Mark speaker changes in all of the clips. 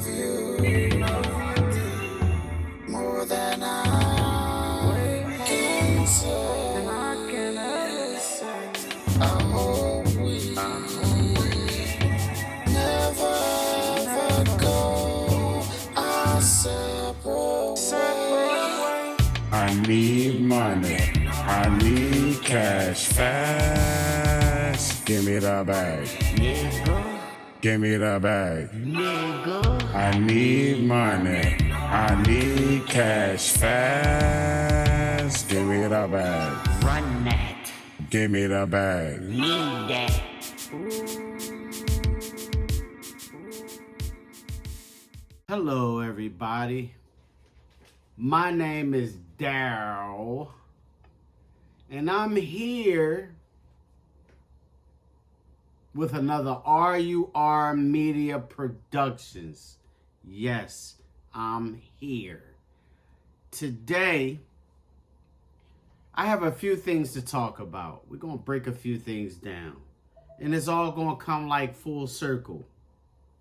Speaker 1: love you more than I can say. I hope we never ever go our separate ways.
Speaker 2: I need money. I need cash fast. Give me the bag. Give me the bag. I need money. I need cash fast. Give me the bag.
Speaker 3: Run that.
Speaker 2: Give me the bag.
Speaker 3: Need that.
Speaker 4: Hello, everybody. My name is Daryl, and I'm here with another RUR Media Productions. Yes, I'm here. Today, I have a few things to talk about. We're going to break a few things down, and it's all going to come like full circle.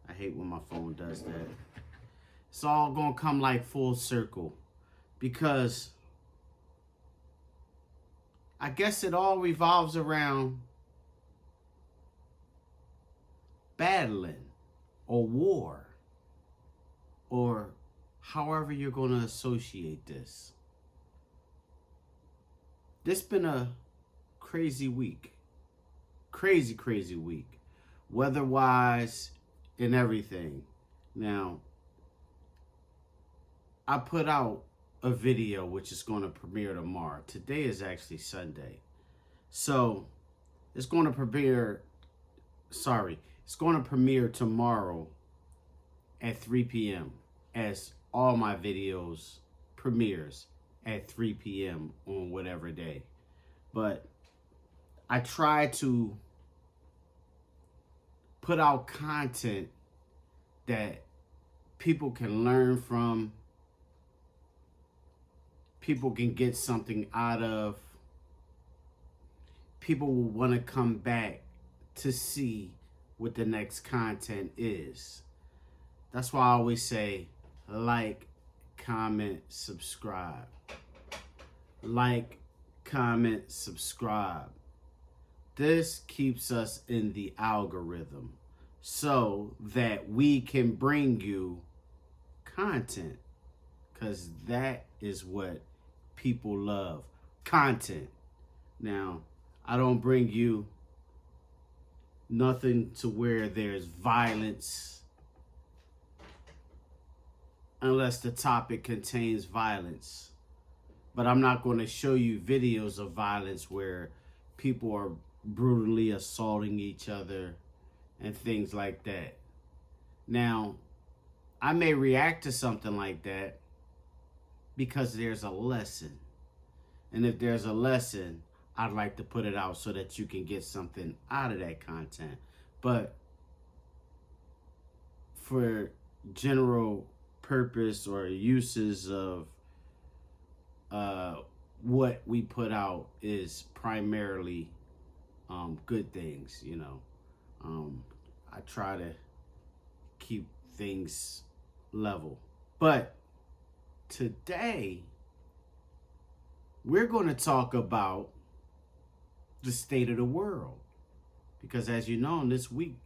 Speaker 4: I hate when my phone does that. It's all going to come like full circle because I guess it all revolves around battling or war or however you're going to associate this. This been a crazy week. Crazy week. Weather-wise and everything. Now, I put out a video which is going to premiere tomorrow. Today is actually Sunday. So, it's going to premiere tomorrow at 3 p.m. as all my videos premieres at 3 p.m. on whatever day. But I try to put out content that people can learn from, people can get something out of, people will want to come back to see what the next content is. That's why I always say, like, comment, subscribe. Like, comment, subscribe. This keeps us in the algorithm so that we can bring you content, because that is what people love. Content. Now, I don't bring you nothing to where there's violence unless the topic contains violence. But I'm not going to show you videos of violence where people are brutally assaulting each other and things like that. Now, I may react to something like that because there's a lesson. And if there's a lesson, I'd like to put it out so that you can get something out of that content. But for general purpose or uses of what we put out is primarily good things, you know. I try to keep things level. But today, we're going to talk about the state of the world. Because as you know, this week,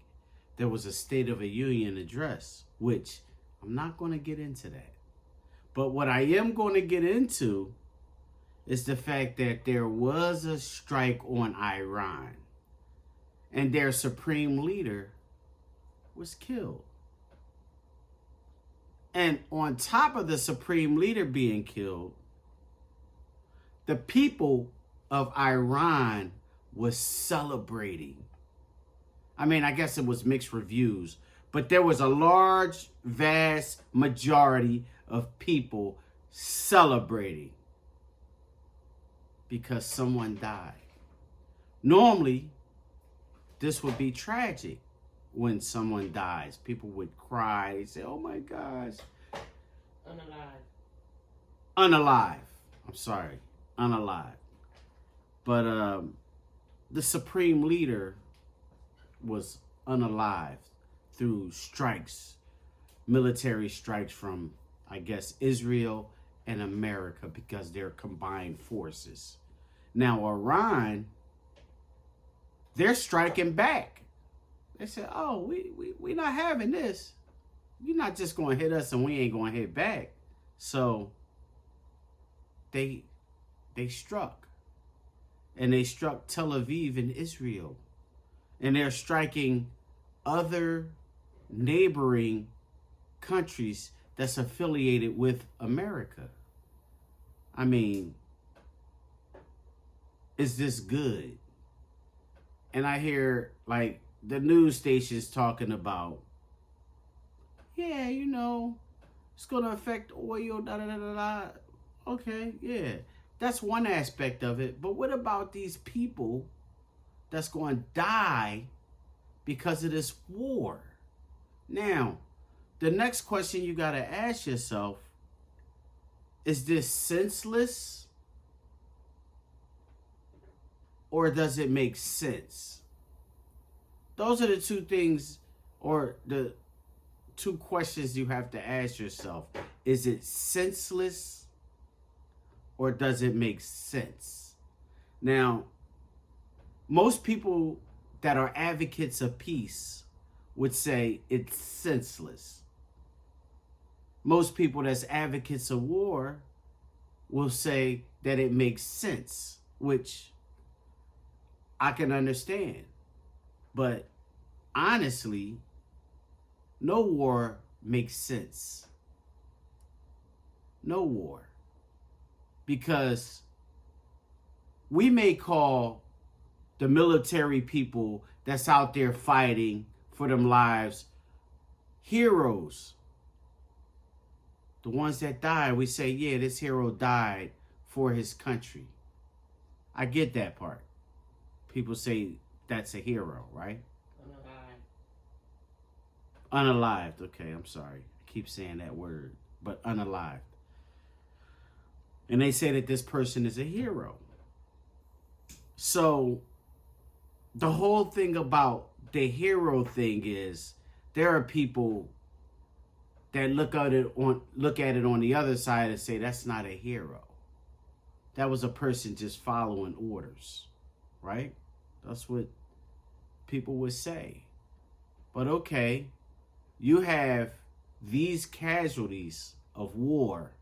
Speaker 4: there was a State of a Union address, which I'm not going to get into that. But what I am going to get into is the fact that there was a strike on Iran and their supreme leader was killed. And on top of the supreme leader being killed, the people of Iran was celebrating. I mean, I guess it was mixed reviews, but there was a large, vast majority of people celebrating because someone died. Normally, this would be tragic when someone dies. People would cry. They say, oh my gosh. Unalive. I'm sorry. Unalive. But the supreme leader was unalive through strikes military strikes from, I guess, Israel and America because they're combined forces. Now, Iran, they're striking back. They said, oh, we not having this. You're not just going to hit us and we ain't going to hit back. So they struck. And they struck Tel Aviv in Israel. And they're striking other neighboring countries that's affiliated with America. I mean, is this good? And I hear like the news stations talking about, yeah, you know, it's going to affect oil, da da da da da. Okay, yeah. That's one aspect of it. But what about these people that's going to die because of this war? Now, the next question you got to ask yourself, is this senseless or does it make sense? Those are the two things, or the two questions you have to ask yourself. Is it senseless or does it make sense? Now, most people that are advocates of peace would say it's senseless. Most people that's advocates of war will say that it makes sense, which I can understand. But honestly, no war makes sense. No war. Because we may call the military people that's out there fighting for them lives heroes. The ones that died, we say, yeah, this hero died for his country. I get that part. People say that's a hero, right? Unalived. Okay, I'm sorry. I keep saying that word, but unalived. And they say that this person is a hero. So the whole thing about the hero thing is there are people that look at it on the other side and say that's not a hero. That was a person just following orders, right? That's what people would say. But okay, you have these casualties of war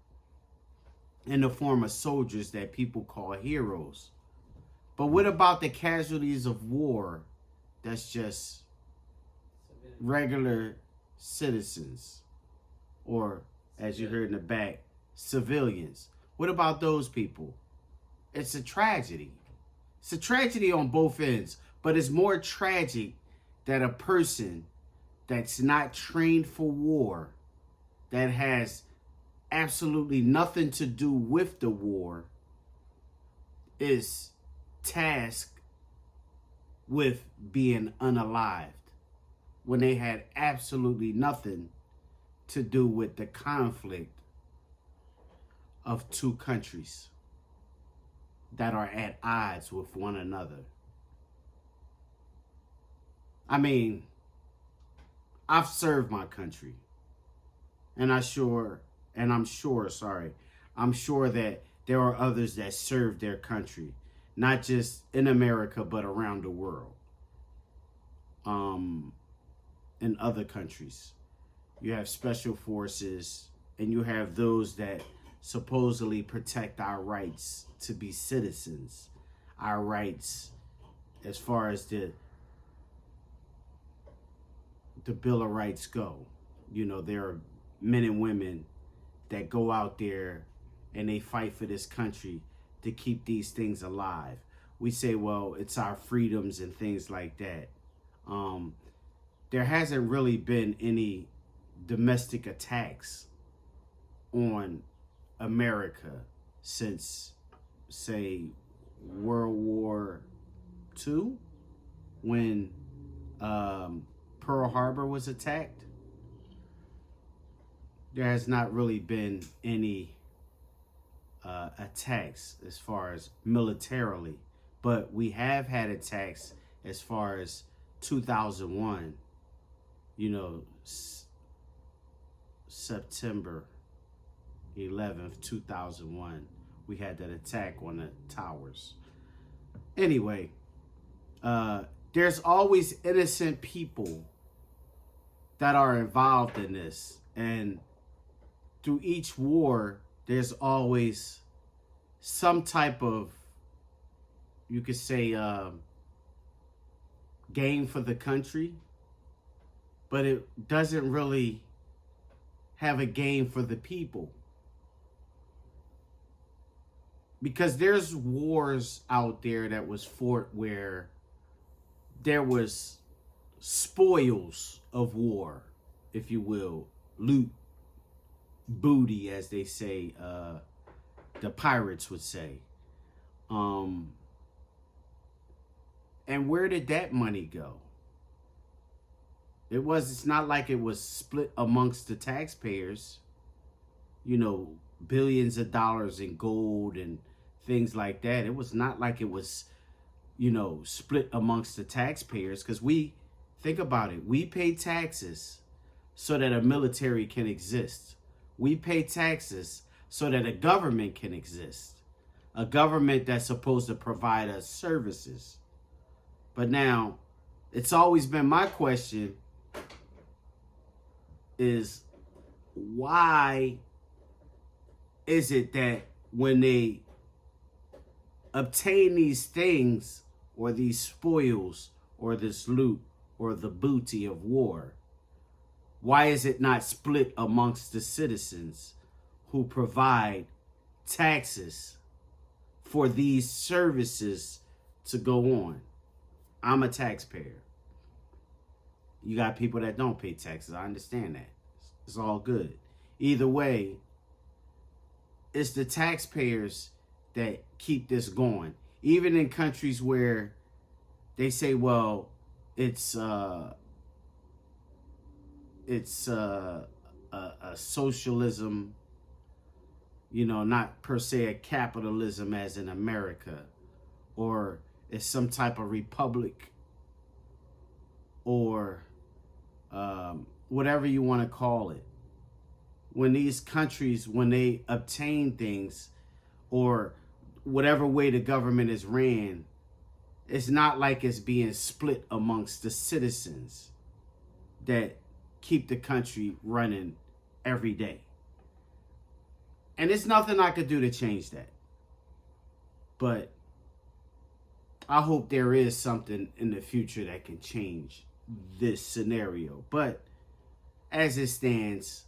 Speaker 4: in the form of soldiers that people call heroes. But what about the casualties of war that's just regular citizens? Or, as you heard in the back, civilians. What about those people? It's a tragedy. It's a tragedy on both ends. But it's more tragic that a person that's not trained for war, that has absolutely nothing to do with the war, is tasked with being unalived when they had absolutely nothing to do with the conflict of two countries that are at odds with one another. I mean, I've served my country, and I'm sure that there are others that serve their country, not just in America, but around the world, in other countries. You have special forces, and you have those that supposedly protect our rights to be citizens, our rights as far as the Bill of Rights go. You know, there are men and women that go out there and they fight for this country to keep these things alive. We say, well, it's our freedoms and things like that. There hasn't really been any domestic attacks on America since, say, World War II, when Pearl Harbor was attacked. There has not really been any attacks as far as militarily, but we have had attacks as far as 2001, you know, September 11th, 2001. We had that attack on the towers. Anyway, there's always innocent people that are involved in this. And through each war, there's always some type of, you could say, gain for the country, but it doesn't really have a gain for the people. Because there's wars out there that was fought where there was spoils of war, if you will, loot, booty, as they say, the pirates would say. And where did that money go? It's not like it was split amongst the taxpayers, you know, billions of dollars in gold and things like that. It was not like it was, you know, split amongst the taxpayers, because we, think about it, we pay taxes so that a military can exist. We pay taxes so that a government can exist. A government that's supposed to provide us services. But now, it's always been my question is, why is it that when they obtain these things or these spoils or this loot or the booty of war, why is it not split amongst the citizens who provide taxes for these services to go on? I'm a taxpayer. You got people that don't pay taxes. I understand that. It's all good. Either way, it's the taxpayers that keep this going. Even in countries where they say, well, it's a socialism, you know, not per se a capitalism as in America, or it's some type of republic, or whatever you want to call it. When these countries, when they obtain things, or whatever way the government is ran, it's not like it's being split amongst the citizens that keep the country running every day. And there's nothing I could do to change that. But I hope there is something in the future that can change this scenario. But as it stands,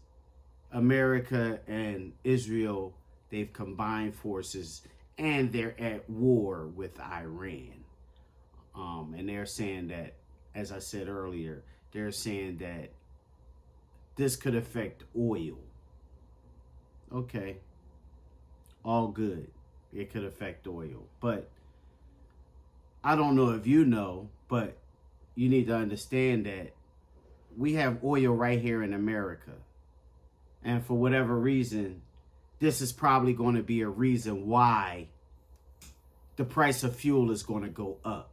Speaker 4: America and Israel, they've combined forces and they're at war with Iran. And they're saying that, as I said earlier, they're saying that this could affect oil. Okay. All good. It could affect oil. But I don't know if you know, but you need to understand that we have oil right here in America. And for whatever reason, this is probably going to be a reason why the price of fuel is going to go up.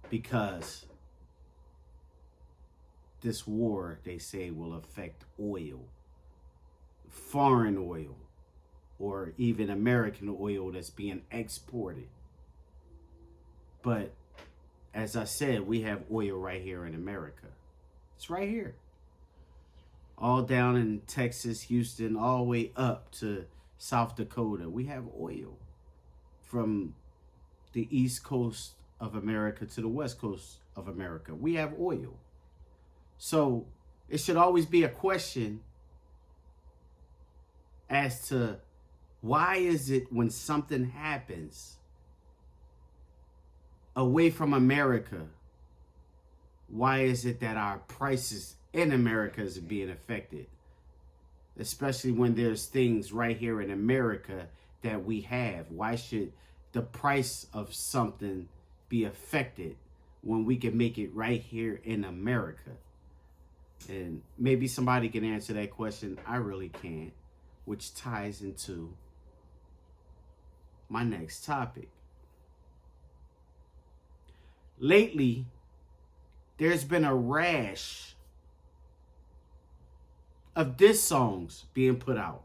Speaker 4: Because this war, they say, will affect oil. Foreign oil. Or even American oil that's being exported. But as I said, we have oil right here in America. It's right here. All down in Texas, Houston, all the way up to South Dakota. We have oil. From the East Coast of America to the West Coast of America. We have oil. So it should always be a question as to why is it when something happens away from America, why is it that our prices in America is being affected? Especially when there's things right here in America that we have. Why should the price of something be affected when we can make it right here in America? And maybe somebody can answer that question. I really can't, which ties into my next topic. Lately, there's been a rash of diss songs being put out.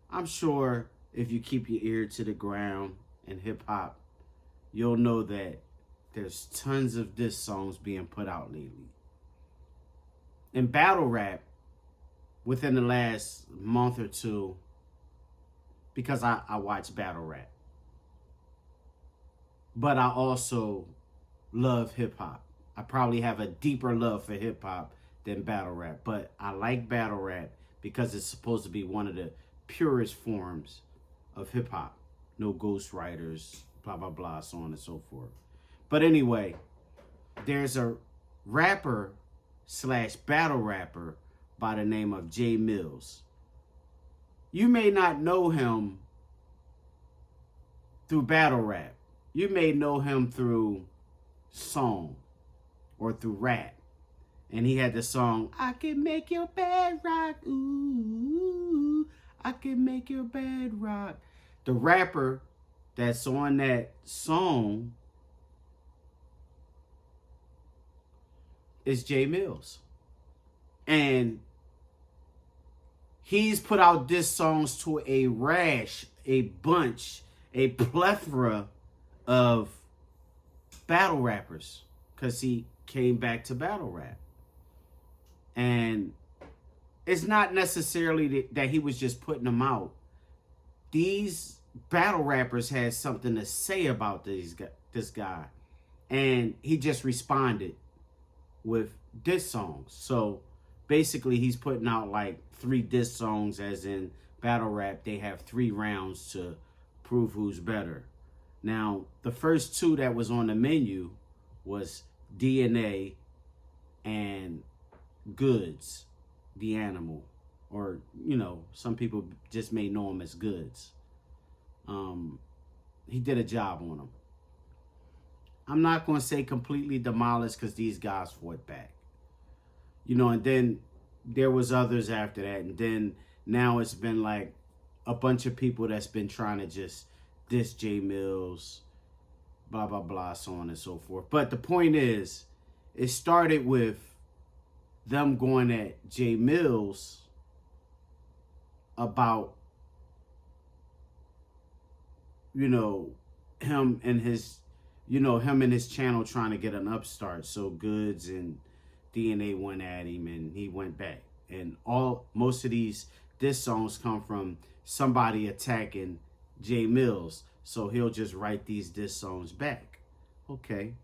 Speaker 4: I'm sure if you keep your ear to the ground in hip hop, you'll know that there's tons of diss songs being put out lately. In battle rap, within the last month or two, because I watch battle rap, but I also love hip hop. I probably have a deeper love for hip hop than battle rap, but I like battle rap because it's supposed to be one of the purest forms of hip hop. No ghostwriters, blah, blah, blah, so on and so forth. But anyway, there's a rapper slash battle rapper by the name of Jay Mills. You may not know him through battle rap. You may know him through song or through rap. And he had the song, I can make your bed rock, ooh, I can make your bed rock. The rapper that's on that song is Jay Mills. And he's put out diss songs to a rash, a bunch, a plethora of battle rappers because he came back to battle rap. And it's not necessarily that he was just putting them out. These battle rappers had something to say about this guy. And he just responded with diss songs. So basically he's putting out like 3 diss songs, as in battle rap. They have 3 rounds to prove who's better. Now, the first 2 that was on the menu was DNA and Goods, the animal, or, you know, some people just may know him as Goods. He did a job on him. I'm not going to say completely demolished because these guys fought back. You know, and then there was others after that. And then now it's been like a bunch of people that's been trying to just diss Jay Mills, blah, blah, blah, so on and so forth. But the point is, it started with them going at Jay Mills about, you know, him and his channel trying to get an upstart. So Goods and DNA went at him and he went back. And most of these diss songs come from somebody attacking Jay Mills. So he'll just write these diss songs back. Okay.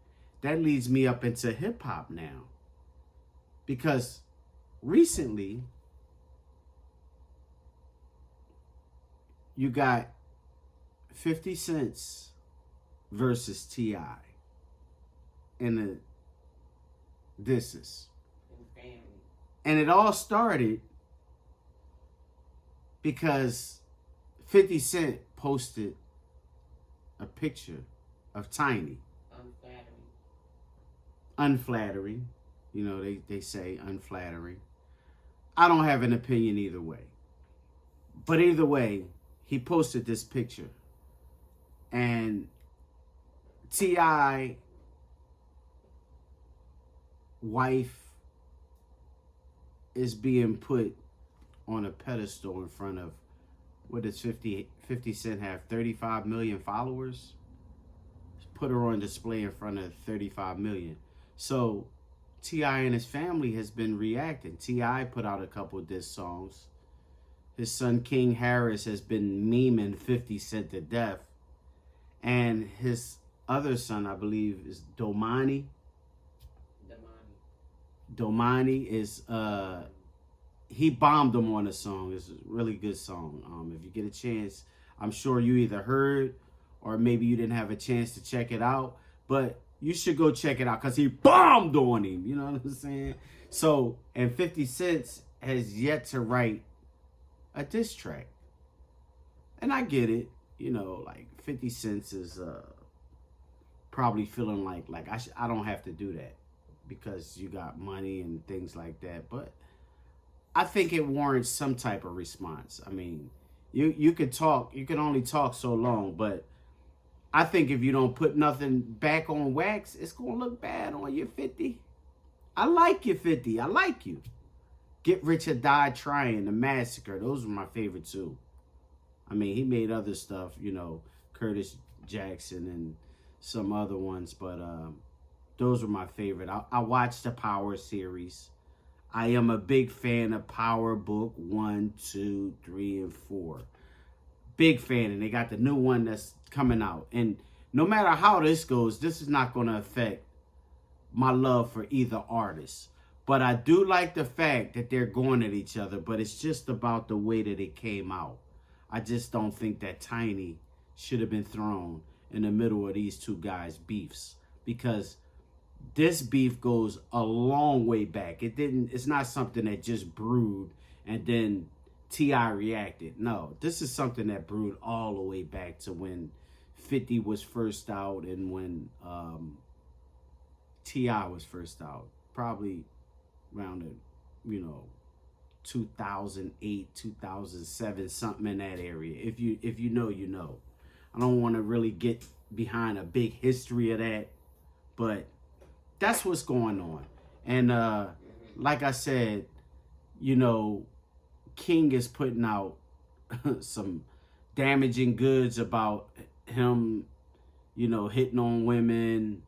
Speaker 4: That leads me up into hip hop now. Because recently, you got 50 Cent versus T.I. in the disses. And it all started because 50 Cent posted a picture of Tiny. Unflattering. You know, they say unflattering. I don't have an opinion either way. But either way, he posted this picture. And T.I. wife is being put on a pedestal in front of, what does 50 Cent have, 35 million followers? Put her on display in front of 35 million. So T.I. and his family has been reacting. T.I. put out a couple of diss songs. His son King Harris has been memeing 50 Cent to death. And his other son, I believe, is Domani. Domani is, he bombed him on a song. It's a really good song. If you get a chance, I'm sure you either heard or maybe you didn't have a chance to check it out. But you should go check it out because he bombed on him. You know what I'm saying? So, and 50 Cent has yet to write a diss track. And I get it. You know, like 50 Cent is probably feeling like I don't have to do that because you got money and things like that. But I think it warrants some type of response. I mean, you could talk, you can only talk so long, but I think if you don't put nothing back on wax, it's going to look bad on you, 50. I like you, 50. I like you. Get Rich or Die Trying, The Massacre. Those were my favorite too. I mean, he made other stuff, Curtis Jackson and some other ones, but those were my favorite. I watched the Power series. I am a big fan of Power Book 1, 2, 3, and 4. Big fan, and they got the new one that's coming out. And no matter how this goes, this is not going to affect my love for either artist. But I do like the fact that they're going at each other, but it's just about the way that it came out. I just don't think that Tiny should have been thrown in the middle of these two guys' beefs, because this beef goes a long way back. It's not something that just brewed and then T.I. reacted. No, this is something that brewed all the way back to when 50 was first out and when T.I. was first out. Probably around the, 2008, 2007, something in that area. If you know, you know. I don't want to really get behind a big history of that, but that's what's going on. And like I said, King is putting out some damaging goods about him, hitting on women,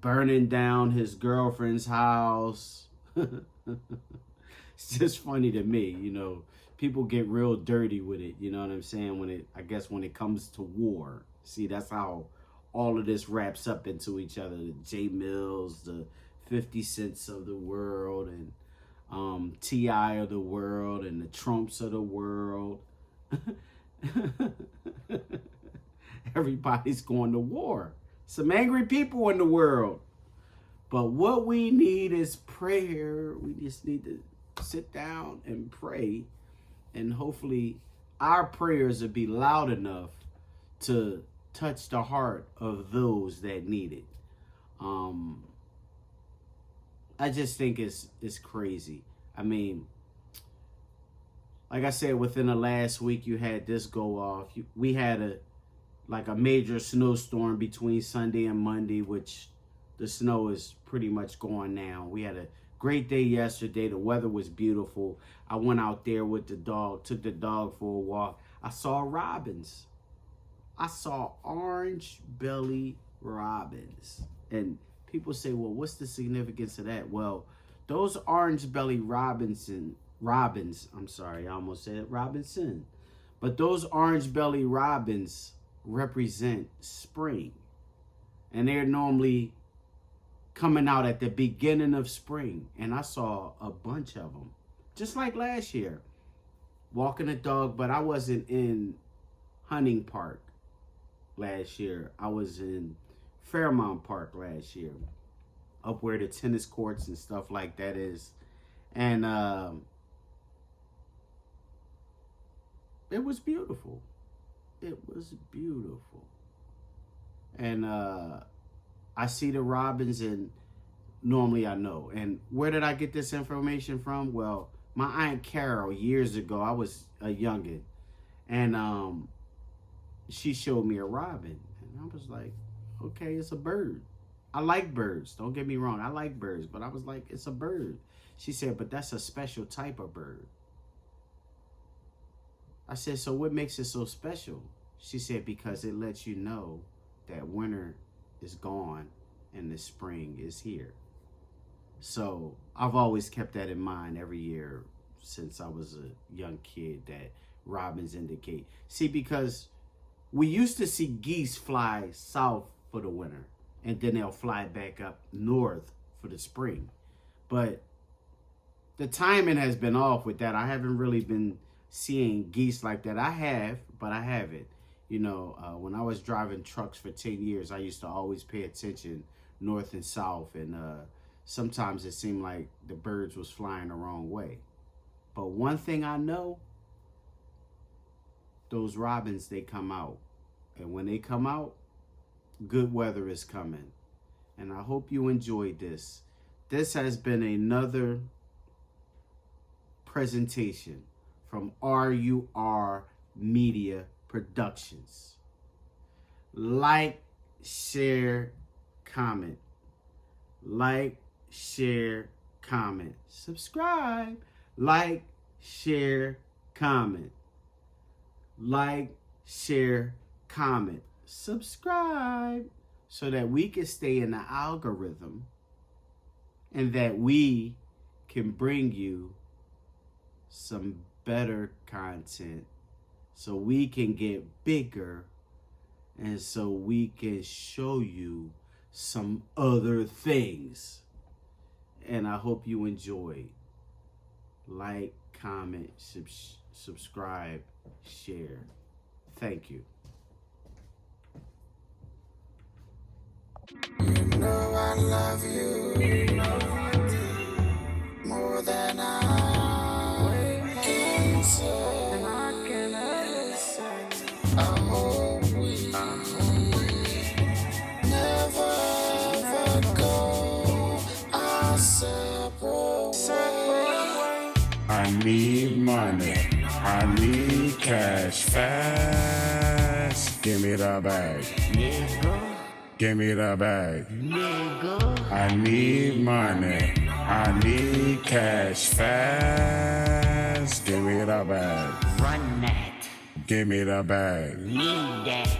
Speaker 4: burning down his girlfriend's house. It's just funny to me, people get real dirty with it, you know what I'm saying? When it comes to war. See, that's how all of this wraps up into each other. The J Mills, the 50 Cents of the world, and T.I. of the world, and the Trumps of the world. Everybody's going to war. Some angry people in the world. But what we need is prayer. We just need to sit down and pray. And hopefully our prayers will be loud enough to touch the heart of those that need it. I just think it's crazy. I mean, like I said, within the last week, you had this go off. We had a major snowstorm between Sunday and Monday, which the snow is pretty much gone now. We had a great day yesterday. The weather was beautiful. I went out there with the dog, took the dog for a walk. I saw robins. I saw orange belly robins. And people say, well, what's the significance of that? Well, those orange belly robins, I'm sorry, I almost said Robinson. But those orange belly robins represent spring. And they're normally coming out at the beginning of spring. And I saw a bunch of them. Just like last year. Walking the dog, but I wasn't in Hunting Park last year. I was in Fairmount Park last year, up where the tennis courts and stuff like that is. And it was beautiful. It was beautiful. And I see the robins, and normally I know. And where did I get this information from? Well, my Aunt Carol, years ago, I was a youngin', and she showed me a robin. And I was like, okay, it's a bird. I like birds. Don't get me wrong. I like birds. But I was like, it's a bird. She said, but that's a special type of bird. I said, so what makes it so special? She said, because it lets you know that winter is gone and the spring is here. So I've always kept that in mind every year since I was a young kid, that robins indicate. See, because we used to see geese fly south for the winter, and then they'll fly back up north for the spring. But the timing has been off with that. I haven't really been seeing geese like that. I have, but I haven't. When I was driving trucks for 10 years, I used to always pay attention north and south, and sometimes it seemed like the birds was flying the wrong way. But one thing I know, those robins, they come out. And when they come out, good weather is coming. And I hope you enjoyed this. This has been another presentation from RUR Media Productions. Like, share, comment. Like, share, comment, subscribe, like, share, comment. Like, share, comment, subscribe, so that we can stay in the algorithm and that we can bring you some better content so we can get bigger and so we can show you some other things. And I hope you enjoyed. Like, comment, subscribe, share. Thank you.
Speaker 1: You know I love you more than I can say. I hope we never ever go our separate ways.
Speaker 2: I need money. I need cash fast. Give me the bag. Give me the bag. I need money. I need cash fast. Give me the bag.
Speaker 3: Run that.
Speaker 2: Give me the bag.
Speaker 3: Need that.